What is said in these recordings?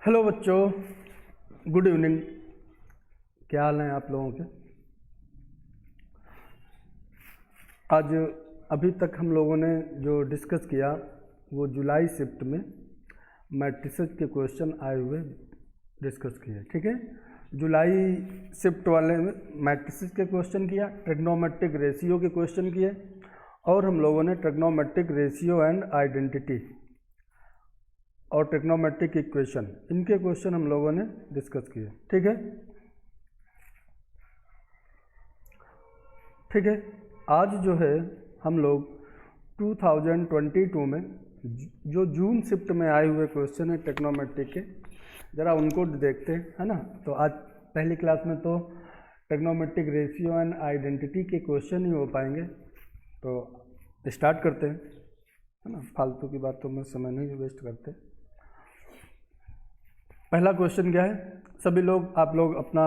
Hello बच्चों, good evening. क्या हाल है आप लोगों के? आज अभी तक हम लोगों ने जो डिस्कस किया वो जुलाई शिफ्ट में मैट्रिसेस के क्वेश्चन आए हुए डिस्कस किए। ठीक है, जुलाई शिफ्ट वाले में मैट्रिसेस के क्वेश्चन किया, ट्रिग्नोमेट्रिक रेशियो के क्वेश्चन किए और हम लोगों ने ट्रिग्नोमेट्रिक रेशियो एंड आइडेंटिटी और ट्रिग्नोमेट्रिक इक्वेशन, इनके क्वेश्चन हम लोगों ने डिस्कस किए। ठीक है, आज जो है हम लोग 2022 में जो जून शिफ्ट में आए हुए क्वेश्चन है ट्रिग्नोमेट्रिक के, ज़रा उनको देखते हैं, है ना। तो आज पहली क्लास में तो ट्रिग्नोमेट्रिक रेशियो एंड आइडेंटिटी के क्वेश्चन ही हो पाएंगे, तो स्टार्ट करते हैं, है ना। फालतू की बातों में समय नहीं वेस्ट करते। पहला क्वेश्चन क्या है, सभी लोग आप लोग अपना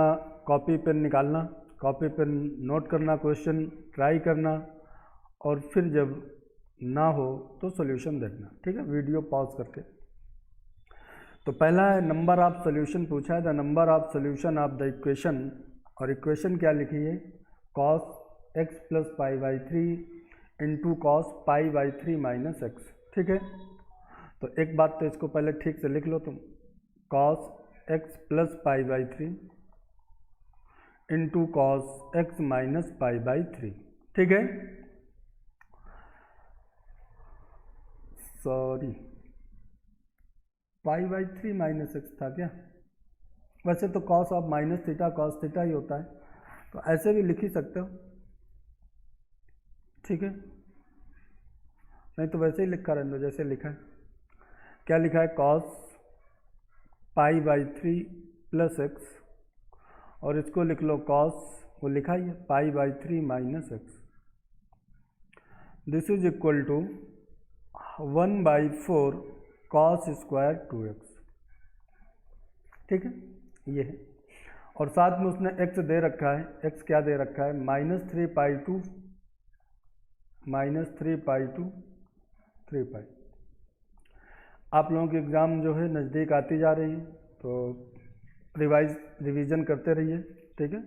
कॉपी पेन निकालना, कॉपी पेन नोट करना, क्वेश्चन ट्राई करना और फिर जब ना हो तो सॉल्यूशन देखना। ठीक है, वीडियो पॉज करके। तो पहला है नंबर ऑफ सॉल्यूशन पूछा है, the number of solution of the equation, और इक्वेशन क्या लिखी है, cos x plus pi by 3 into cos pi by 3 minus x. ठीक है, तो एक बात तो इसको पहले ठीक से लिख लो तुम, cos x plus pi by 3 into cos x minus pi by 3। ठीक है, sorry pi by 3 minus x था क्या? वैसे तो cos of minus theta cos theta ही होता है, तो ऐसे भी लिख ही सकते हो। ठीक है, नहीं तो वैसे ही लिखा रहने दो जैसे लिखा है। क्या लिखा है, cos pi by 3 plus x, और इसको लिख लो कॉस, वो लिखा ही है, pi by 3 minus x. This is equal to 1/4 cos square 2x। ठीक है, ये है, और साथ में उसने x दे रखा है, x क्या दे रखा है, -3 पाई 2 3 पाई। आप लोगों के एग्ज़ाम जो है नज़दीक आती जा रही है, तो रिवीजन करते रहिए। ठीक है,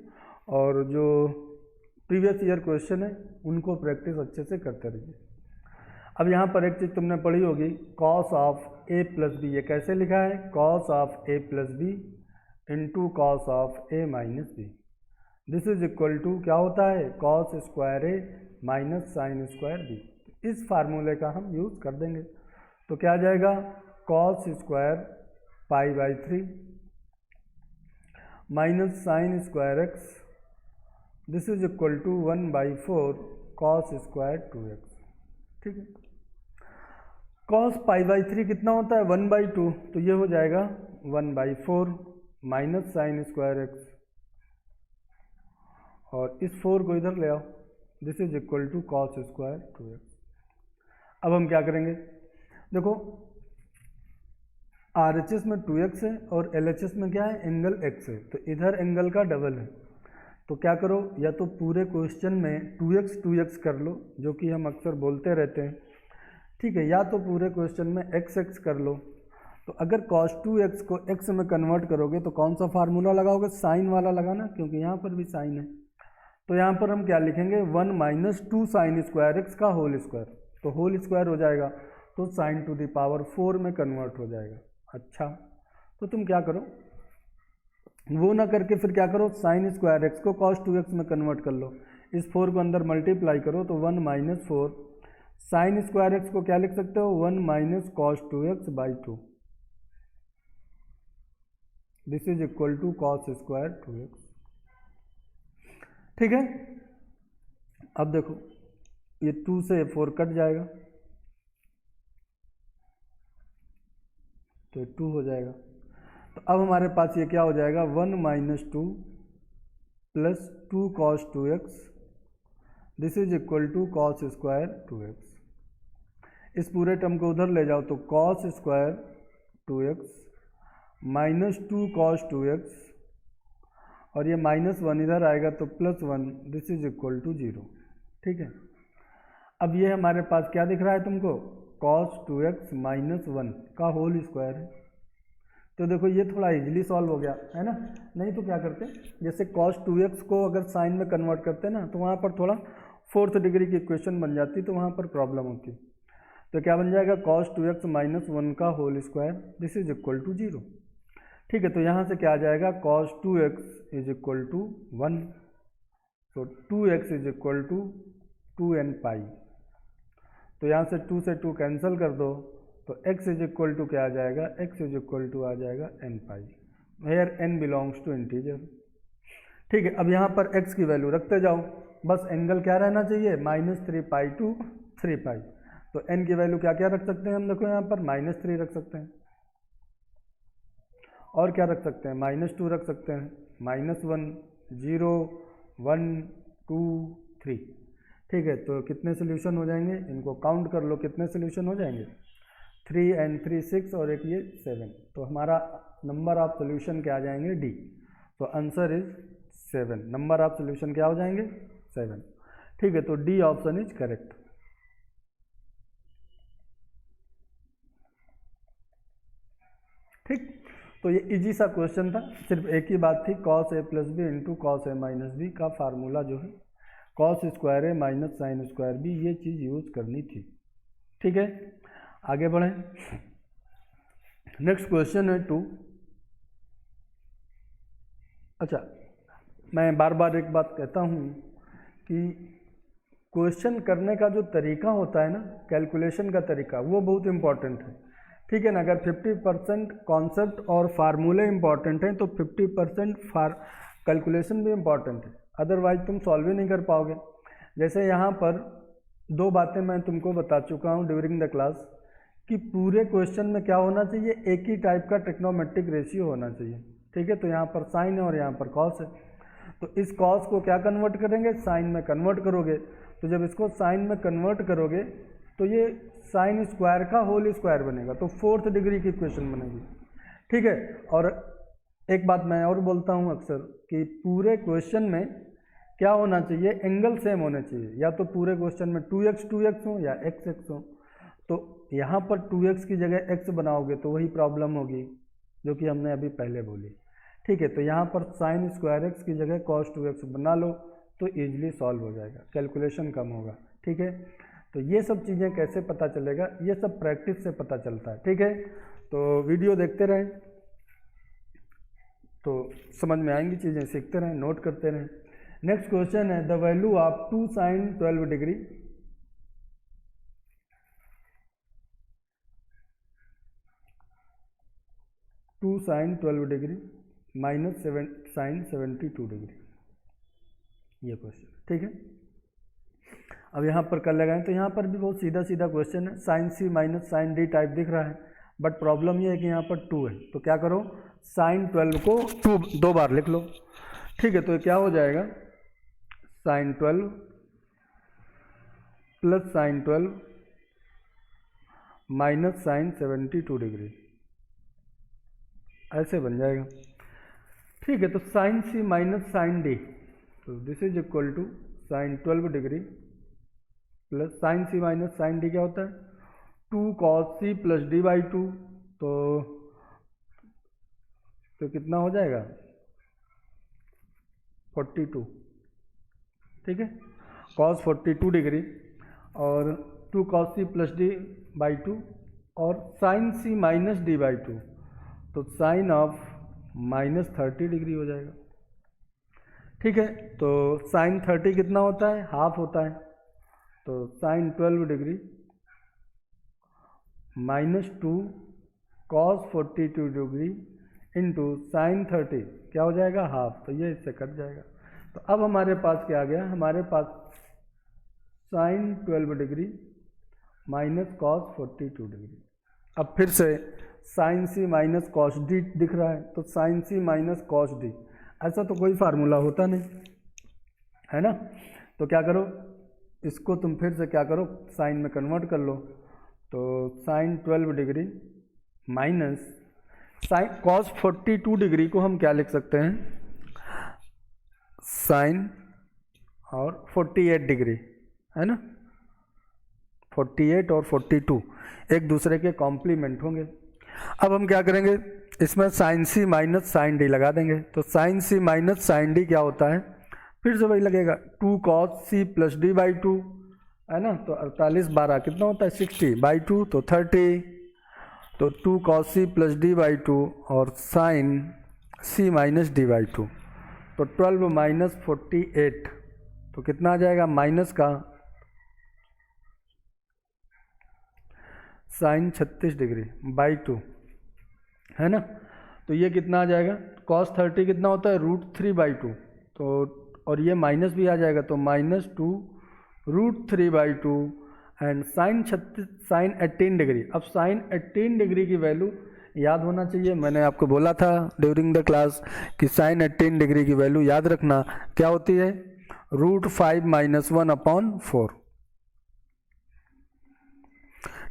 और जो प्रीवियस ईयर क्वेश्चन है उनको प्रैक्टिस अच्छे से करते रहिए। अब यहाँ पर एक चीज़ तुमने पढ़ी होगी, cos of a plus B, ये कैसे लिखा है, cos of a plus B into cos of a minus B. This is equal to क्या होता है, cos square a minus sine square b। इस फार्मूले का हम यूज़ कर देंगे, तो क्या आ जाएगा, cos square pi by 3 minus sine square x, this is equal to 1/4 cos square 2x। ठीक है, कॉस पाई बाई 3 कितना होता है, 1/2, तो ये हो जाएगा 1/4 माइनस साइन स्क्वायर एक्स, और इस 4 को इधर ले आओ, this is equal to cos square 2x। अब हम क्या करेंगे, देखो RHS में 2x है और LHS में क्या है, एंगल x है, तो इधर एंगल का डबल है, तो क्या करो, या तो पूरे क्वेश्चन में 2x कर लो, जो कि हम अक्सर बोलते रहते हैं। ठीक है, या तो पूरे क्वेश्चन में x कर लो। तो अगर cos 2x को x में कन्वर्ट करोगे तो कौन सा फार्मूला लगाओगे, साइन वाला लगाना, क्योंकि यहाँ पर भी साइन है। तो यहाँ पर हम क्या लिखेंगे, 1 माइनस 2 साइन स्क्वायर एक्स का होल स्क्वायर, तो होल स्क्वायर हो जाएगा, तो साइन टू द पावर 4 में कन्वर्ट हो जाएगा। अच्छा, तो तुम क्या करो, वो ना करके फिर क्या करो, साइन स्क्वायर एक्स को cos 2x में कन्वर्ट कर लो, इस 4 को अंदर मल्टीप्लाई करो, तो 1 माइनस 4 साइन स्क्वायर एक्स को क्या लिख सकते हो, 1 minus cos 2x by 2, this is equal to cos square 2x। ठीक है, अब देखो ये 2 से 4 कट जाएगा, तो 2 हो जाएगा। तो अब हमारे पास ये क्या हो जाएगा, 1 minus 2 plus 2 cos 2x, this is equal to cos square 2x। इस पूरे टर्म को उधर ले जाओ, तो cos square 2x minus 2 cos 2x, और ये -1 इधर आएगा तो +1, दिस इज इक्वल टू 0। ठीक है, अब ये हमारे पास क्या दिख रहा है तुमको, cos 2x माइनस 1 का होल स्क्वायर है, तो देखो ये थोड़ा इजीली सॉल्व हो गया है ना। नहीं तो क्या करते, जैसे cos 2x को अगर साइन में कन्वर्ट करते ना तो वहाँ पर थोड़ा 4th डिग्री की इक्वेशन बन जाती, तो वहाँ पर प्रॉब्लम होती। तो क्या बन जाएगा, cos 2x माइनस 1 का whole square, this is equal to 0। ठीक है, तो यहाँ से क्या आ जाएगा, cos 2x is equal to 1, तो 2x is equal to 2n पाई। तो यहाँ से 2 से 2 कैंसिल कर दो, तो x इज इक्वल टू क्या आ जाएगा, x इज इक्वल टू आ जाएगा n pi, where n belongs to integer. ठीक है, अब यहाँ पर x की वैल्यू रखते जाओ, बस एंगल क्या रहना चाहिए, -3 पाई टू 3 पाई। तो n की वैल्यू क्या क्या रख सकते हैं हम, देखो यहाँ पर -3 रख सकते हैं, और क्या रख सकते हैं, -2 रख सकते हैं, -1, 0, 1, 2, 3। ठीक है, तो कितने सोल्यूशन हो जाएंगे, इनको काउंट कर लो, कितने सोल्यूशन हो जाएंगे, 3 and 3 6 और एक ये 7। तो हमारा नंबर ऑफ सोल्यूशन क्या आ जाएंगे, डी। तो answer is 7, number of solution क्या हो जाएंगे, 7। ठीक है, तो डी ऑप्शन इज करेक्ट। ठीक, तो ये इजी सा क्वेश्चन था, सिर्फ एक ही बात थी, cos a plus B into cos a minus B का फार्मूला जो है cos square A minus sine square B, ये चीज़ यूज करनी थी। ठीक है, आगे बढ़ें। नेक्स्ट क्वेश्चन है 2। अच्छा, मैं बार बार एक बात कहता हूँ कि क्वेश्चन करने का जो तरीका होता है ना, कैलकुलेशन का तरीका, वो बहुत इंपॉर्टेंट है। ठीक है ना, अगर 50% कॉन्सेप्ट और फार्मूले इंपॉर्टेंट हैं तो 50% कैलकुलेशन भी इंपॉर्टेंट है, अदरवाइज तुम सॉल्व ही नहीं कर पाओगे। जैसे यहाँ पर 2 बातें मैं तुमको बता चुका हूँ ड्यूरिंग द क्लास, कि पूरे क्वेश्चन में क्या होना चाहिए, एक ही टाइप का ट्रिग्नोमेट्रिक रेशियो होना चाहिए। ठीक है, तो यहाँ पर साइन है और यहाँ पर कॉस है, तो इस कॉस को क्या कन्वर्ट करेंगे, साइन में कन्वर्ट करोगे। तो जब इसको साइन में कन्वर्ट करोगे तो ये साइन स्क्वायर का होल स्क्वायर बनेगा, तो 4th डिग्री की इक्वेशन बनेगी। ठीक है, और एक बात मैं और बोलता हूँ अक्सर कि पूरे क्वेश्चन में क्या होना चाहिए, एंगल सेम होने चाहिए, या तो पूरे क्वेश्चन में 2x हो या x हो। तो यहाँ पर 2x की जगह x बनाओगे तो वही प्रॉब्लम होगी जो कि हमने अभी पहले बोली। ठीक है, तो यहाँ पर साइन स्क्वायर x की जगह cos 2x बना लो तो ईजिली सॉल्व हो जाएगा, कैलकुलेशन कम होगा। ठीक है, तो ये सब चीज़ें कैसे पता चलेगा, ये सब प्रैक्टिस से पता चलता है। ठीक है, तो वीडियो देखते रहें तो समझ में आएंगी चीज़ें, सीखते रहें, नोट करते रहें। नेक्स्ट क्वेश्चन है, the value of 2 sin 12 degree minus sin 72 degree, ये क्वेश्चन। ठीक है, अब यहाँ पर कर लगाएं तो यहाँ पर भी बहुत सीधा सीधा क्वेश्चन है, sin c minus sine D type दिख रहा है, बट प्रॉब्लम ये है कि यहाँ पर 2 है, तो क्या करो, sin 12 को 2 बार लिख लो। ठीक है, तो क्या हो जाएगा, sin 12 plus sin 12 minus sin 72 degree, ऐसे बन जाएगा। ठीक है, तो sin c minus sine D, तो this is equal to sin 12 degree plus sin c minus sine D क्या होता है, 2 cos c plus D by 2, तो कितना हो जाएगा, 42। ठीक है, cos 42 डिग्री और 2 cos c plus D by 2 और sin c minus D by 2, तो साइन ऑफ माइनस 30 डिग्री हो जाएगा। ठीक है, तो साइन 30 कितना होता है, हाफ होता है, तो sine 12 degree minus 2 cos 42 degree into sine 30 क्या हो जाएगा, हाफ, तो ये इससे कट जाएगा। तो अब हमारे पास क्या आ गया, हमारे पास sine 12 degree minus cos 42 degree. अब फिर से sine C minus cos D दिख रहा है, तो sine C minus cos D, ऐसा तो कोई फार्मूला होता नहीं है ना। तो क्या करो, इसको तुम फिर से क्या करो, साइन में कन्वर्ट कर लो, तो sine 12 degree minus sine cos 42 degree को हम क्या लिख सकते हैं, साइन और 48 डिग्री, है ना, 48 और 42 एक दूसरे के कॉम्प्लीमेंट होंगे। अब हम क्या करेंगे, इसमें sine C minus sine D लगा देंगे, तो sine C minus sine D क्या होता है, फिर से वही लगेगा 2 cos C plus D by 2, है ना। तो 48 12 कितना होता है 60 बाई 2 तो 30, तो 2 cos C plus D by 2 और sine C minus D by 2, तो 12 माइनस 48, तो कितना आ जाएगा माइनस का साइन 36 डिग्री बाई 2, है ना। तो ये कितना आ जाएगा, cos 30 कितना होता है √3 बाई 2, तो और ये माइनस भी आ जाएगा, तो -2 √3 बाई 2 एंड साइन 18 डिग्री। अब साइन 18 डिग्री की वैल्यू याद होना चाहिए, मैंने आपको बोला था ड्यूरिंग द क्लास कि साइन 18 डिग्री की वैल्यू याद रखना क्या होती है, √5 - 1/4।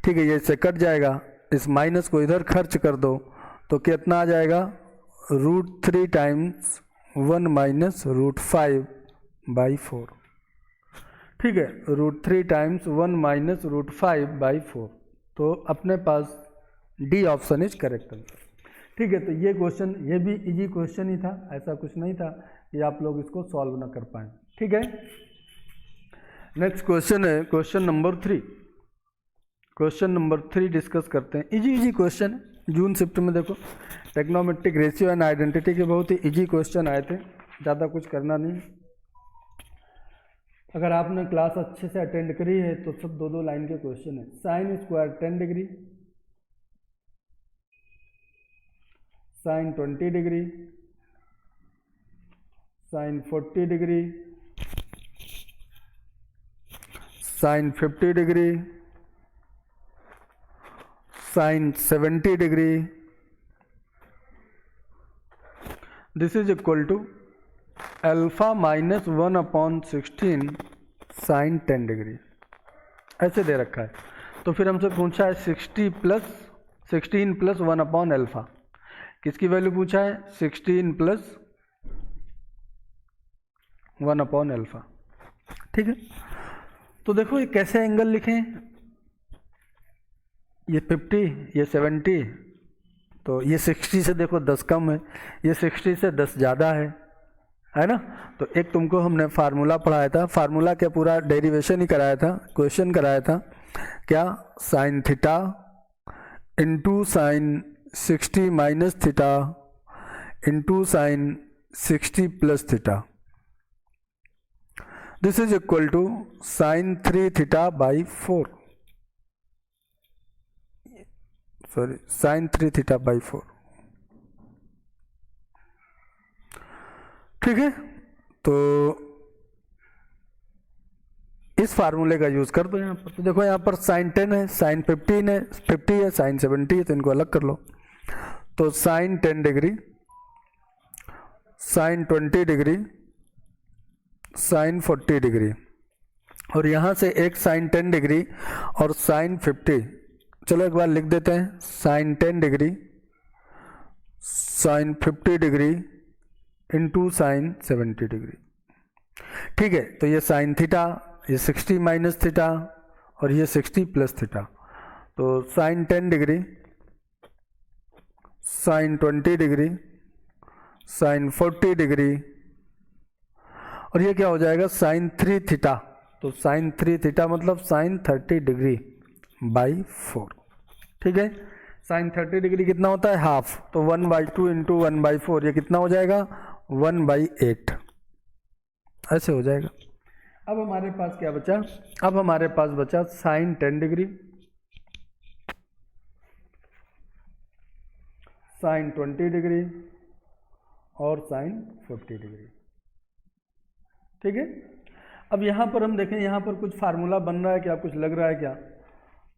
ठीक है, ये इससे कट जाएगा, इस माइनस को इधर खर्च कर दो तो कितना आ जाएगा √3 टाइम्स 1 माइनस √5 बाई 4। ठीक है, √3 टाइम्स 1 माइनस √5 बाई 4, तो अपने पास D option is correct answer. ठीक है, तो ये क्वेश्चन, ये भी इजी क्वेश्चन ही था, ऐसा कुछ नहीं था कि आप लोग इसको सॉल्व ना कर पाए। ठीक है, नेक्स्ट क्वेश्चन है question number 3। Question number 3 discuss करते हैं। इजी क्वेश्चन जून शिफ्ट में देखो टेक्नोमेट्रिक रेशियो एंड आइडेंटिटी के बहुत ही इजी क्वेश्चन आए थे, ज़्यादा कुछ करना नहीं। अगर आपने क्लास अच्छे से अटेंड करी है तो सब 2-2 लाइन के क्वेश्चन है। Sine square 10 degree, sine 20 degree, sine 40 degree, sine 50 degree, sine 70 degree, this is equal to alpha -1/16 sine 10 degree, ऐसे दे रखा है। तो फिर हमसे पूछा है 16 + 1/अल्फा, किसकी वैल्यू पूछा है 16 + 1/अल्फा। ठीक है, तो देखो ये कैसे एंगल लिखें, ये 50, ये 70, तो ये 60 से देखो 10 कम है, ये 60 से 10 ज़्यादा है ना। तो एक तुमको हमने फार्मूला पढ़ाया था, फार्मूला क्या पूरा डेरिवेशन ही कराया था, क्वेश्चन कराया था क्या, sine theta into sine 60 minus theta into sine 60 plus theta, this is equal to sine 3 theta by 4, sorry sine 3 theta by 4। ठीक है, तो इस फार्मूले का यूज कर दो यहाँ पर। तो देखो यहाँ पर साइन 10 है, साइन 15 है, 50 है, साइन 70 है, तो इनको अलग कर लो। तो sine 10 degree, sine 20 degree, sine 40 degree, और यहाँ से एक साइन 10 डिग्री और साइन 50, चलो एक बार लिख देते हैं, sine 10 degree, sine 50 degree into sine 70 degree. ठीक है, तो ये साइन थीटा, ये 60 माइनस थीटा और ये 60 प्लस थीटा, तो sine 10 degree, sine 20 degree, sine 40 degree, और ये क्या हो जाएगा साइन 3 थीटा, तो साइन 3 थीटा मतलब साइन 30 डिग्री बाई 4। ठीक है, साइन 30 डिग्री कितना होता है हाफ, तो 1/2 इंटू 1/4, ये कितना हो जाएगा 1/8, ऐसे हो जाएगा। अब हमारे पास क्या बचा, अब हमारे पास बचा साइन 10 डिग्री, साइन 20 डिग्री और साइन 50 डिग्री। ठीक है, अब यहाँ पर हम देखें, यहाँ पर कुछ फार्मूला बन रहा है क्या, कुछ लग रहा है क्या,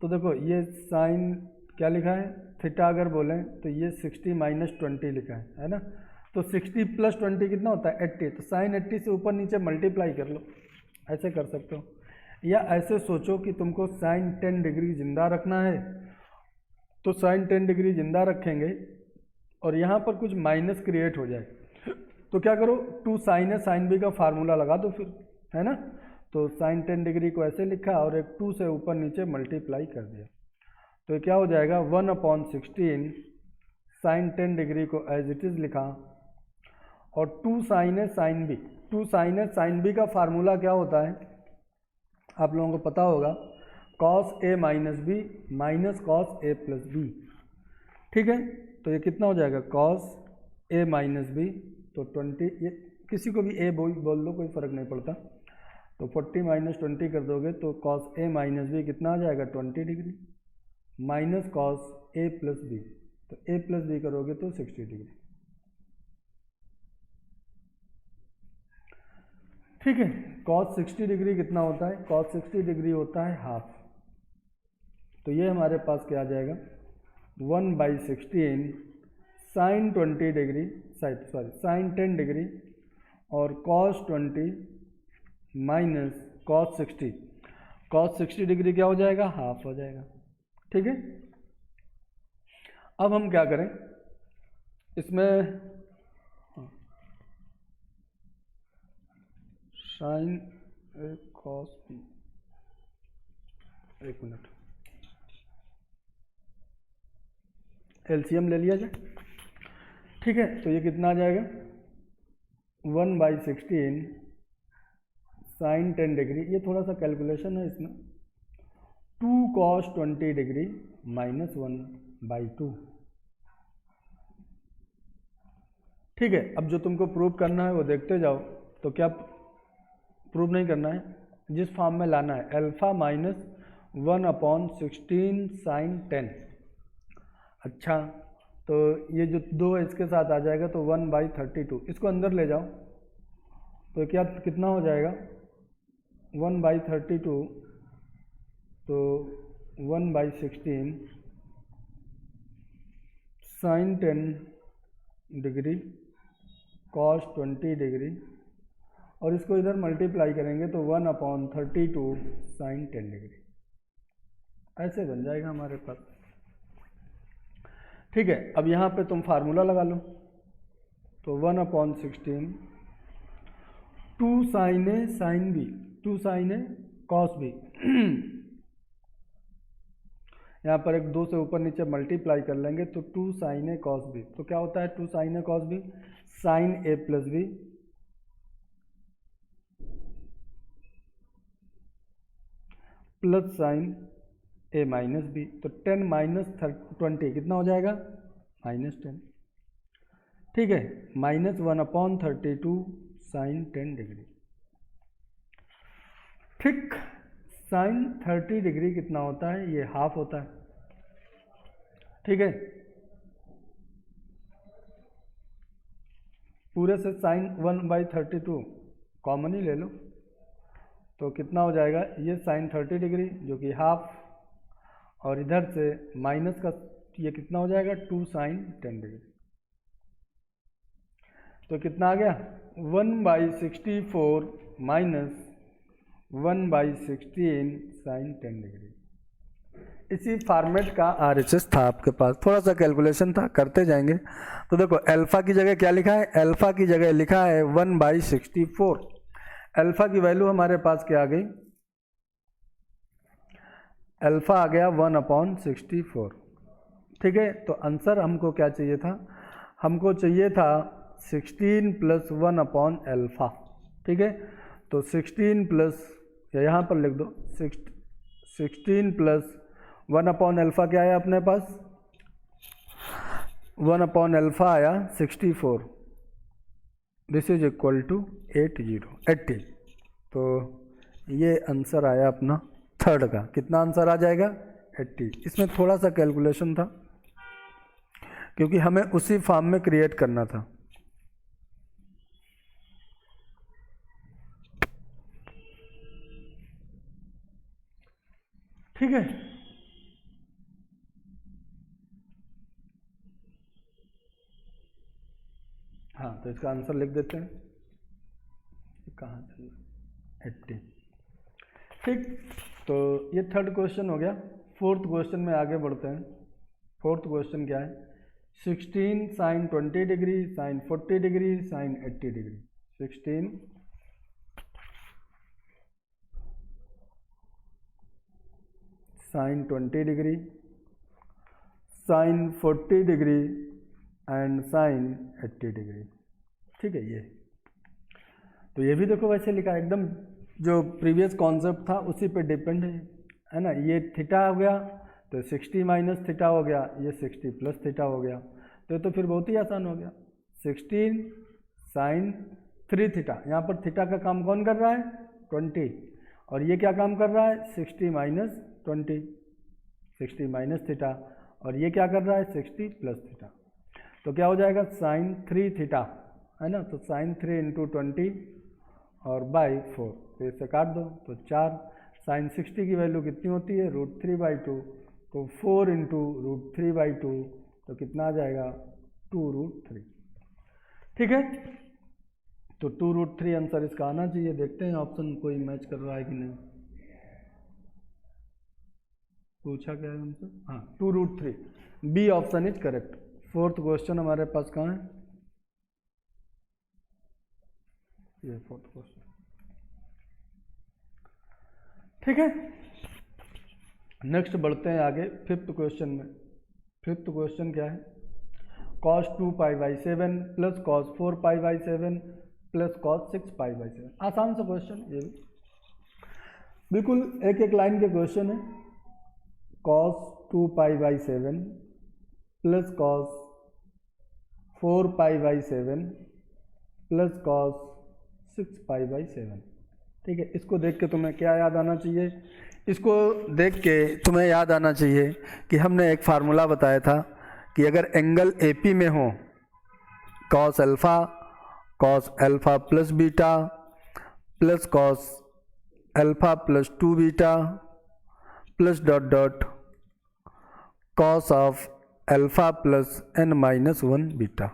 तो देखो ये साइन क्या लिखा है थीटा, अगर बोलें तो ये 60 माइनस 20 लिखा है ना। तो 60 प्लस 20 कितना होता है 80, तो साइन 80 से ऊपर नीचे मल्टीप्लाई कर लो, ऐसे कर सकते हो। या ऐसे सोचो कि तुमको साइन 10 डिग्री जिंदा रखना है, तो साइन 10 डिग्री जिंदा रखेंगे और यहाँ पर कुछ माइनस क्रिएट हो जाए, तो क्या करो 2 साइन है, साइन बी का फार्मूला लगा दो फिर, है ना। तो साइन 10 डिग्री को ऐसे लिखा और एक 2 से ऊपर नीचे मल्टीप्लाई कर दिया, तो क्या हो जाएगा 1/16 साइन 10 डिग्री को एज इट इज़ लिखा, और 2 साइन है साइन बी। 2 साइन है साइन बी का फार्मूला क्या होता है आप लोगों को पता होगा, cos A minus B minus cos A plus B. ठीक है, तो ये कितना हो जाएगा, कॉस ए माइनस बी, तो 20, ये किसी को भी ए बोल दो, कोई फ़र्क नहीं पड़ता। तो 40 माइनस 20 कर दोगे तो कॉस ए माइनस बी कितना आ जाएगा, 20 degree, minus cos A plus B, तो ए प्लस बी करोगे तो 60 डिग्री। ठीक है, कॉस 60 डिग्री कितना होता है, कॉस 60 डिग्री होता है हाफ। तो ये हमारे पास क्या आ जाएगा, 1/16 साइन 20 डिग्री, साइन 10 डिग्री और cos 20 minus cos 60। Cos 60 degree क्या हो जाएगा, हाफ हो जाएगा। ठीक है, अब हम क्या करें इसमें, साइन कॉस बी, एक मिनट, एलसीएम ले लिया जाए। ठीक है, तो ये कितना आ जाएगा, 1/16 साइन 10 डिग्री, ये थोड़ा सा कैलकुलेशन है इसमें, 2 कॉस 20 डिग्री माइनस 1/2। ठीक है, अब जो तुमको प्रूव करना है वो देखते जाओ। तो क्या प्रूव नहीं करना है, जिस फॉर्म में लाना है, अल्फा माइनस 1/16 साइन 10। अच्छा, तो ये जो 2 है इसके साथ आ जाएगा तो 1/32, इसको अंदर ले जाओ तो क्या कितना हो जाएगा, 1/32, तो 1/16 साइन 10 डिग्री कॉस 20 डिग्री, और इसको इधर मल्टीप्लाई करेंगे तो 1/32 साइन 10 डिग्री, ऐसे बन जाएगा हमारे पास। ठीक है, अब यहाँ पे तुम फार्मूला लगा लो, तो 1/16 2 साइन ए साइन बी, 2 साइन ए कॉस बी, यहाँ पर एक 2 से ऊपर नीचे मल्टीप्लाई कर लेंगे तो 2 साइन ए कॉस बी, तो क्या होता है 2 साइन ए कॉस बी, साइन ए प्लस बी प्लस साइन ए माइनस बी, तो 10 माइनस 20 कितना हो जाएगा, -10। ठीक है, माइनस 1/32 साइन 10 डिग्री। ठीक, साइन 30 डिग्री कितना होता है, ये हाफ होता है। ठीक है, पूरे से साइन 1/32 कॉमन ही ले लो, तो कितना हो जाएगा, ये साइन 30 डिग्री जो कि हाफ, और इधर से माइनस का ये कितना हो जाएगा, 2 साइन 10 डिग्री, तो कितना आ गया, 1/64 माइनस 1/16 साइन 10 डिग्री। इसी फॉर्मेट का आरएचएस था आपके पास, थोड़ा सा कैलकुलेशन था, करते जाएंगे। तो देखो अल्फा की जगह क्या लिखा है, अल्फा की जगह लिखा है 1/64, अल्फा की वैल्यू हमारे पास क्या आ गई, अल्फा आ गया 1/64। ठीक है, तो आंसर हमको क्या चाहिए था, हमको चाहिए था 16 प्लस 1/अल्फा। ठीक है, तो 16 प्लस, या यहाँ पर लिख दो 16 प्लस 1/अल्फा क्या आया अपने पास, 1/अल्फा आया 64, दिस इज इक्वल टू 80। तो ये आंसर आया अपना थर्ड का, कितना आंसर आ जाएगा, 80। इसमें थोड़ा सा कैलकुलेशन था क्योंकि हमें उसी फॉर्म में क्रिएट करना था। ठीक है, हाँ, तो इसका आंसर लिख देते हैं, कहाँ से, 80। ठीक, तो ये थर्ड क्वेश्चन हो गया। फोर्थ क्वेश्चन में आगे बढ़ते हैं। फोर्थ क्वेश्चन क्या है, 16 sine 20 degree sine 40 degree sine 80 degree. 16 sine 20 degree sine 40 degree and sine 80 degree. ठीक है, ये तो ये भी देखो वैसे लिखा है, एकदम जो प्रीवियस कॉन्सेप्ट था उसी पे डिपेंड है ना। ये थीटा हो गया तो 60 माइनस थीटा हो गया, ये 60 प्लस थीटा हो गया, तो फिर बहुत ही आसान हो गया। 16 साइन 3 थीटा, यहाँ पर थीटा का काम कौन कर रहा है 20, और ये क्या काम कर रहा है 60 माइनस 20, 60 माइनस थीटा, और ये क्या कर रहा है 60 प्लस थीटा, तो क्या हो जाएगा साइन 3 थीटा, है ना। तो साइन 3 इंटू 20 और बाई 4, तो इससे काट दो तो 4। साइन 60 की वैल्यू कितनी होती है √3/2, तो 4 इंटू √3/2, तो कितना आ जाएगा 2√3। ठीक है, तो 2√3 आंसर इसका आना चाहिए। देखते हैं ऑप्शन कोई मैच कर रहा है कि नहीं, पूछा क्या है हमसे, हाँ 2√3, B option is correct. Fourth question हमारे पास कहाँ है, ये फोर्थ क्वेश्चन। ठीक है, नेक्स्ट बढ़ते हैं आगे फिफ्थ क्वेश्चन में। फिफ्थ क्वेश्चन क्या है, cos 2π/7 plus cos 4π/7 plus cos 6π/7। आसान सा क्वेश्चन, ये बिल्कुल एक एक लाइन के क्वेश्चन है। cos 2π/7 plus cos 4π/7 plus cos 6π/7। ठीक है, इसको देख के तुम्हें क्या याद आना चाहिए, इसको देख के तुम्हें याद आना चाहिए कि हमने एक फार्मूला बताया था कि अगर एंगल AP में हो cos alpha plus beta plus cos alpha plus 2 beta plus dot dot cos of alpha plus n-1 beta.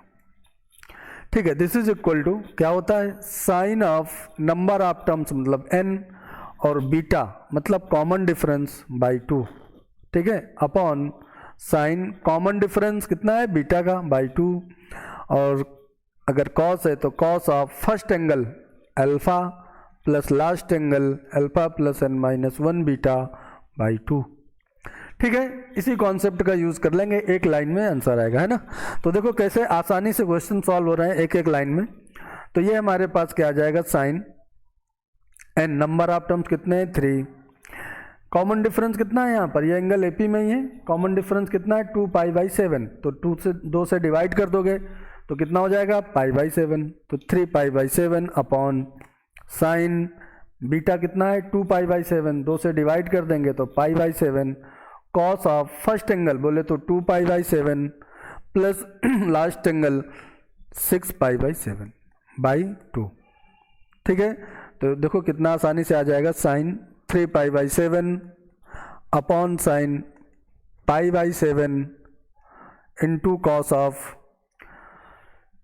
ठीक है, दिस इज इक्वल टू क्या होता है sine of number of terms मतलब n और बीटा मतलब कॉमन डिफरेंस बाई 2। ठीक है, अपॉन साइन कॉमन डिफरेंस कितना है बीटा का बाई 2, और अगर cos है तो cos of first angle alpha plus last angle alpha plus n-1 beta by 2। ठीक है, इसी कॉन्सेप्ट का यूज़ कर लेंगे, एक लाइन में आंसर आएगा, है ना। तो देखो कैसे आसानी से क्वेश्चन सॉल्व हो रहे हैं एक एक लाइन में। तो ये हमारे पास क्या आ जाएगा sine n, number of terms कितने हैं 3, कॉमन डिफरेंस कितना है यहाँ पर, ये एंगल AP में ही है, कॉमन डिफरेंस कितना है 2π/7, तो 2 से डिवाइड कर दोगे तो कितना हो जाएगा π/7, तो 3π/7 अपॉन साइन बीटा कितना है 2π/7, 2 से डिवाइड कर देंगे तो π/7 cos ऑफ फर्स्ट एंगल बोले तो 2π/7 प्लस लास्ट एंगल 6π/7 बाई 2। ठीक है, तो देखो कितना आसानी से आ जाएगा sine 3π/7 upon sine π/7 into cos of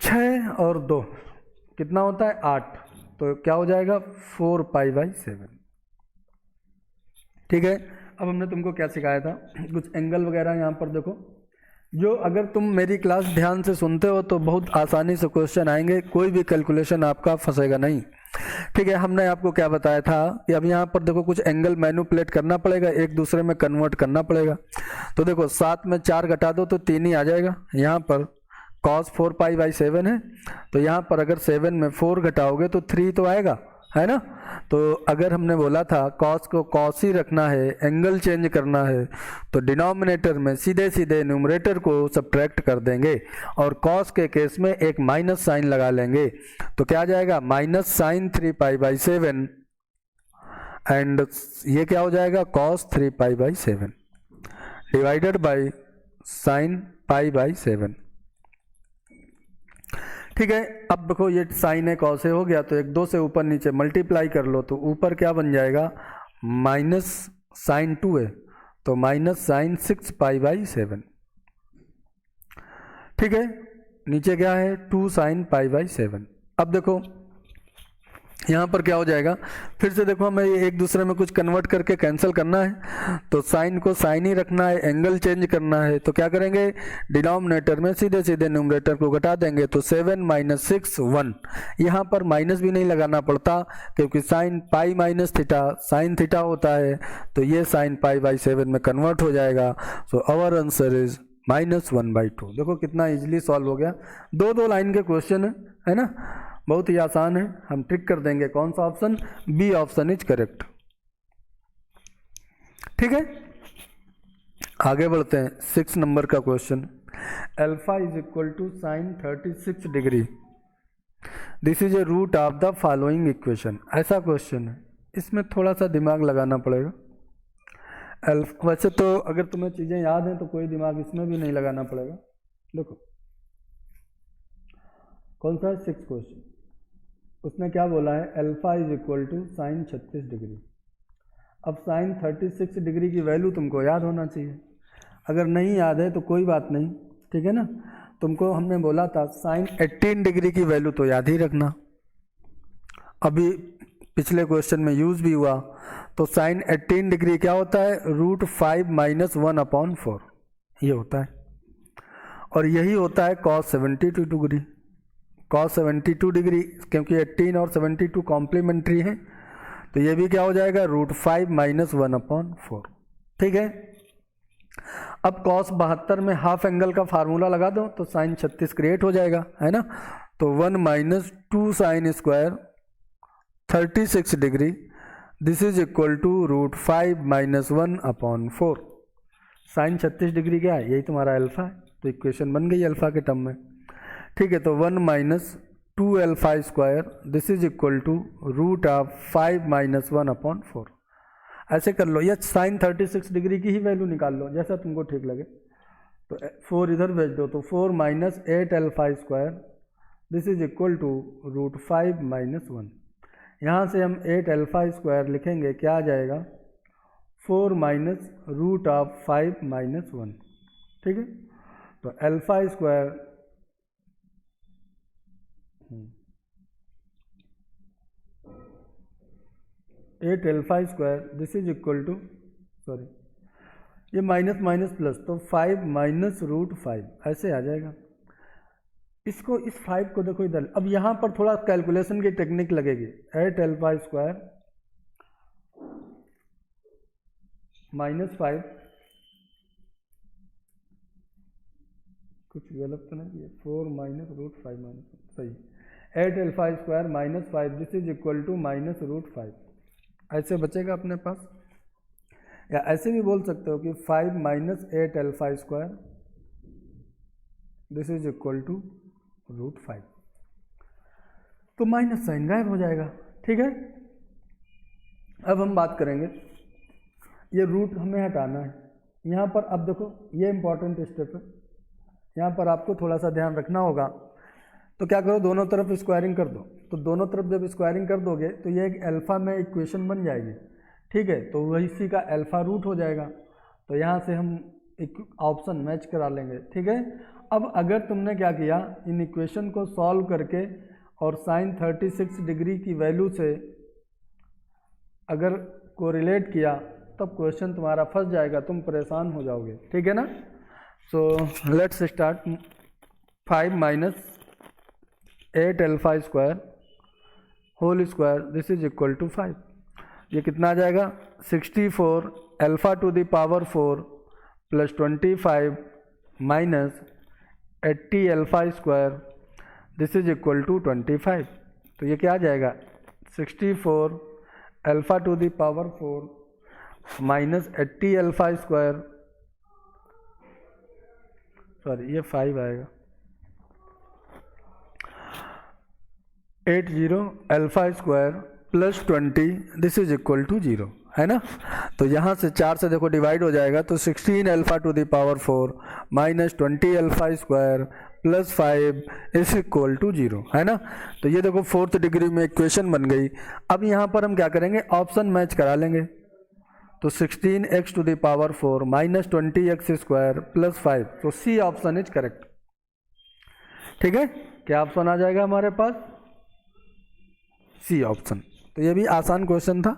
6 और 2 कितना होता है 8, तो क्या हो जाएगा 4π/7। ठीक है, अब हमने तुमको क्या सिखाया था, कुछ एंगल वगैरह यहाँ पर देखो, जो अगर तुम मेरी क्लास ध्यान से सुनते हो तो बहुत आसानी से क्वेश्चन आएंगे, कोई भी कैलकुलेशन आपका फंसेगा नहीं। ठीक है, हमने आपको क्या बताया था कि अब यहाँ पर देखो कुछ एंगल मैनिपुलेट करना पड़ेगा, एक दूसरे में कन्वर्ट करना पड़ेगा। तो देखो 7 में 4 घटा दो तो 3 ही आ जाएगा, यहाँ पर cos 4π/7 है, तो यहाँ पर अगर 7 में 4 घटाओगे तो 3 तो आएगा, है ना। तो अगर हमने बोला था cos को cos ही रखना है, एंगल चेंज करना है, तो डिनोमिनेटर में सीधे सीधे न्यूमरेटर को सब्ट्रैक्ट कर देंगे और cos के केस में एक माइनस साइन लगा लेंगे, तो क्या आ जाएगा माइनस साइन 3π/7 एंड ये क्या हो जाएगा cos 3π/7 डिवाइडेड बाई साइन π/7। ठीक है, अब देखो ये साइन है cos हो गया, तो 1 2 से ऊपर नीचे मल्टीप्लाई कर लो, तो ऊपर क्या बन जाएगा माइनस साइन 2 है तो माइनस साइन 6π/7। ठीक है, नीचे क्या है 2 साइन π/7। अब देखो यहाँ पर क्या हो जाएगा, फिर से देखो हमें एक दूसरे में कुछ कन्वर्ट करके कैंसिल करना है, तो साइन को साइन ही रखना है, एंगल चेंज करना है, तो क्या करेंगे डिनोमिनेटर में सीधे सीधे न्यूमरेटर को घटा देंगे, तो 7 - 6 1। यहाँ पर माइनस भी नहीं लगाना पड़ता क्योंकि sine pi minus theta sine theta होता है, तो ये साइन π/7 में कन्वर्ट हो जाएगा। So our answer is -1/2। देखो कितना इजीली सॉल्व हो गया। दो लाइन के क्वेश्चन है ना, बहुत ही आसान है। हम ट्रिक कर देंगे। कौन सा option? B option is correct. ठीक है, आगे बढ़ते हैं। 6 नंबर का question, alpha is equal to sin 36 degree, this is a root of the following equation. ऐसा क्वेश्चन है, इसमें थोड़ा सा दिमाग लगाना पड़ेगा। वैसे तो अगर तुम्हें चीज़ें याद हैं तो कोई दिमाग इसमें भी नहीं लगाना पड़ेगा। देखो कौन सा है 6 क्वेश्चन, उसने क्या बोला है? Alpha is equal to sin 36 degree. अब sin 36 डिग्री की वैल्यू तुमको याद होना चाहिए। अगर नहीं याद है तो कोई बात नहीं, ठीक है ना। तुमको हमने बोला था sin 18 डिग्री की वैल्यू तो याद ही रखना, अभी पिछले क्वेश्चन में यूज भी हुआ। तो sin 18 डिग्री क्या होता है? √5 - 1/4 ये होता है। और यही होता है cos 72 डिग्री। cos 72 डिग्री, क्योंकि 18 और 72 कॉम्प्लीमेंट्री है, तो ये भी क्या हो जाएगा? √5 - 1/4। ठीक है, अब cos 72 में हाफ एंगल का फार्मूला लगा दो तो sin 36 क्रिएट हो जाएगा, है ना। तो 1 - 2 sin square 36 degree, this is equal to √5 - 1/4। sin 36 degree क्या है? यही तुम्हारा अल्फा है, तो इक्वेशन बन गई अल्फा के टर्म में। ठीक है, तो 1 - 2 alpha square, this is equal to √5 - 1/4। ऐसे कर लो, या sin 36 डिग्री की ही वैल्यू निकाल लो, जैसा तुमको ठीक लगे। तो 4 इधर भेज दो, तो 4 - 8 alpha square, this is equal to √5 - 1। यहाँ से हम 8 अल्फा स्क्वायर लिखेंगे, क्या आ जाएगा? 4 - √5 - 1। ठीक है, तो alpha square 8 alpha square, this is equal to, sorry ये माइनस माइनस प्लस, तो 5 - √5 ऐसे आ जाएगा। इसको, इस 5 को देखो इधर। अब यहाँ पर थोड़ा कैलकुलेशन की टेक्निक लगेगी। 8 अल्फा स्क्वायर -5, कुछ गलत तो नहीं है? 4 - √5 सही। 8 alpha square -5, this is equal to -√5 ऐसे बचेगा अपने पास। या ऐसे भी बोल सकते हो कि 5 - 8 alpha square, this is equal to √5। तो माइनस साइन गायब हो जाएगा। ठीक है, अब हम बात करेंगे, ये रूट हमें हटाना है यहाँ पर। अब देखो ये इंपॉर्टेंट स्टेप है, यहाँ पर आपको थोड़ा सा ध्यान रखना होगा। तो क्या करो, दोनों तरफ स्क्वायरिंग कर दो। तो दोनों तरफ जब स्क्वायरिंग कर दोगे तो ये एक अल्फा में इक्वेशन बन जाएगी। ठीक है, तो वही इसी का अल्फा रूट हो जाएगा। तो यहाँ से हम एक ऑप्शन मैच करा लेंगे। ठीक है, अब अगर तुमने क्या किया, इन इक्वेशन को सॉल्व करके और sin 36 डिग्री की वैल्यू से अगर कोरिलेट किया, तब क्वेश्चन तुम्हारा फंस जाएगा, तुम परेशान हो जाओगे। ठीक है ना। So let's start. 5 - 8 alpha square whole square, this is equal to 5। ये कितना आ जाएगा? 64 alpha to the power 4 plus 25 minus 80 alpha square, this is equal to 25। तो ये क्या आ जाएगा? 64 alpha to the power 4 minus 80 alpha square, sorry ये 5 आएगा, 80 alpha square plus 20, this is equal to 0, है ना। तो यहाँ से 4 से देखो डिवाइड हो जाएगा, तो 16 alpha to the power 4 minus 20 alpha square plus 5 is equal to 0, है ना। तो ये देखो 4th डिग्री में इक्वेशन बन गई। अब यहाँ पर हम क्या करेंगे, ऑप्शन मैच करा लेंगे। तो 16x to the power 4 minus 20x square plus 5, तो सी ऑप्शन इज करेक्ट। ठीक है, क्या ऑप्शन आ जाएगा हमारे पास? C option. तो ये भी आसान क्वेश्चन था।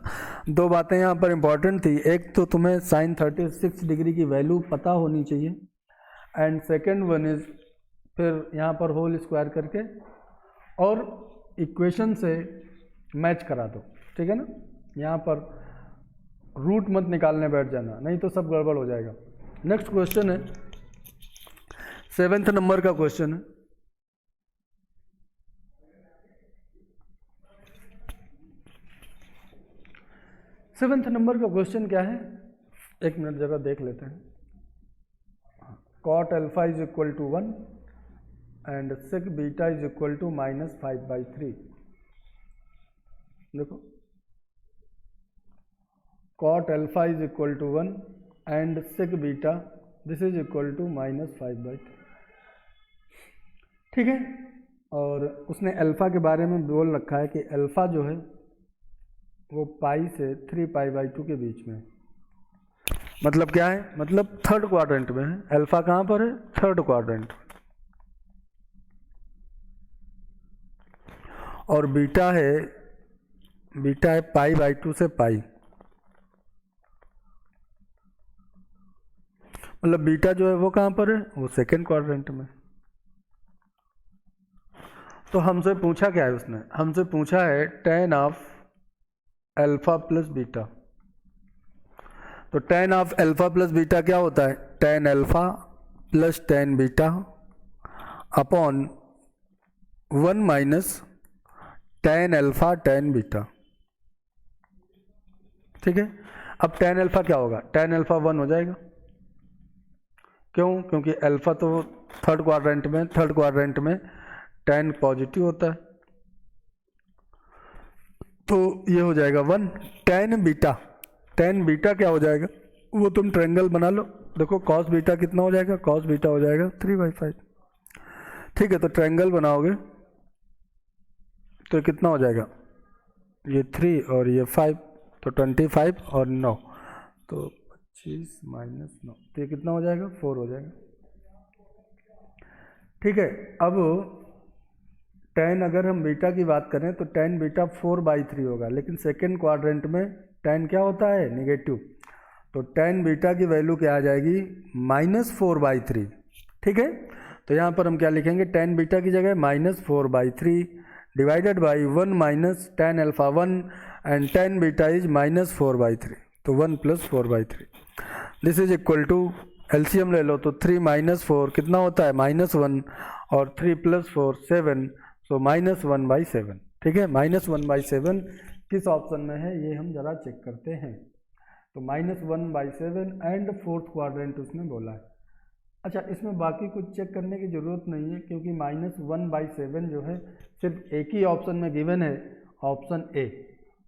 2 बातें यहाँ पर इंपॉर्टेंट थी, एक तो तुम्हें sin 36 डिग्री की वैल्यू पता होनी चाहिए, एंड सेकेंड वन इज फिर यहाँ पर होल स्क्वायर करके और इक्वेशन से मैच करा दो। ठीक है ना, यहाँ पर रूट मत निकालने बैठ जाना, नहीं तो सब गड़बड़ हो जाएगा। नेक्स्ट क्वेश्चन है 7th नंबर का क्वेश्चन है। सेवेंथ नंबर का क्वेश्चन क्या है, एक मिनट जरा देख लेते हैं। Cot alpha is equal to 1 and sec beta is equal to -5/3। देखो, cot alpha is equal to 1 and sec beta this is equal to -5/3। ठीक है, और उसने अल्फा के बारे में बोल रखा है कि अल्फा जो है वो पाई से 3π/2 के बीच में है। मतलब क्या है, मतलब थर्ड क्वाड्रेंट में है। अल्फा कहाँ पर है, थर्ड क्वाड्रेंट। और बीटा है π/2 से पाई, मतलब बीटा जो है वो कहाँ पर है, वो सेकेंड क्वाड्रेंट में। तो हमसे पूछा क्या है उसने, हमसे पूछा है tan of alpha plus beta. तो tan of alpha plus beta क्या होता है, tan alpha plus tan beta upon 1 minus tan alpha tan beta. ठीक है, अब tan अल्फा क्या होगा, tan अल्फा 1 हो जाएगा। क्यों, क्योंकि अल्फा तो थर्ड क्वाड्रेंट में tan पॉजिटिव होता है, तो ये हो जाएगा 1। tan बीटा क्या हो जाएगा, वो तुम ट्रायंगल बना लो। देखो cos बीटा कितना हो जाएगा, cos बीटा हो जाएगा 3/5। ठीक है, तो ट्रायंगल बनाओगे तो कितना हो जाएगा, ये 3 और ये 5, तो 25 और 9, तो 25 माइनस 9, तो ये कितना हो जाएगा, 4 हो जाएगा। ठीक है, अब tan अगर हम बीटा की बात करें तो tan बीटा 4/3 होगा, लेकिन सेकेंड क्वाड्रेंट में tan क्या होता है, नेगेटिव। तो tan बीटा की वैल्यू क्या आ जाएगी, -4/3। ठीक है, तो यहाँ पर हम क्या लिखेंगे, tan बीटा की जगह -4/3 divided by 1 minus tan alpha 1 and tan beta is -4/3, तो 1 + 4/3 this is equal to, LCM ले लो तो 3 - 4 कितना होता है, -1, और 3 + 4 7, सो -1/7। ठीक है, -1/7 किस ऑप्शन में है ये हम जरा चेक करते हैं। तो -1/7 एंड फोर्थ क्वाड्रेंट उसने बोला है। अच्छा, इसमें बाकी कुछ चेक करने की ज़रूरत नहीं है, क्योंकि -1/7 जो है सिर्फ एक ही ऑप्शन में गिवन है, ऑप्शन ए।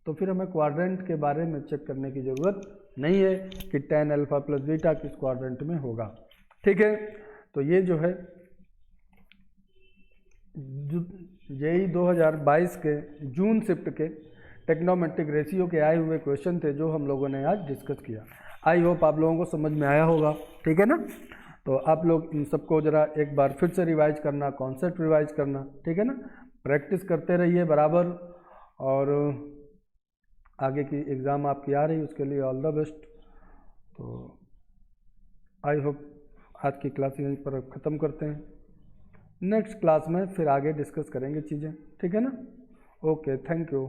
तो फिर हमें क्वाड्रेंट के बारे में चेक करने की ज़रूरत नहीं है कि tan अल्फा प्लस बीटा किस क्वाड्रेंट में होगा। ठीक है, तो ये जो है जेई 2022 के जून शिफ्ट के टेक्नोमेट्रिक रेशियो के आए हुए क्वेश्चन थे जो हम लोगों ने आज डिस्कस किया। आई होप आप लोगों को समझ में आया होगा। ठीक है ना, तो आप लोग इन सबको ज़रा एक बार फिर से रिवाइज करना, कॉन्सेप्ट रिवाइज करना। ठीक है ना, प्रैक्टिस करते रहिए बराबर, और आगे की एग्ज़ाम आपकी आ रही, उसके लिए ऑल द बेस्ट। तो आई होप आज की क्लास यहीं पर ख़त्म करते हैं, नेक्स्ट क्लास में फिर आगे डिस्कस करेंगे चीज़ें। ठीक है ना, ओके, थैंक यू।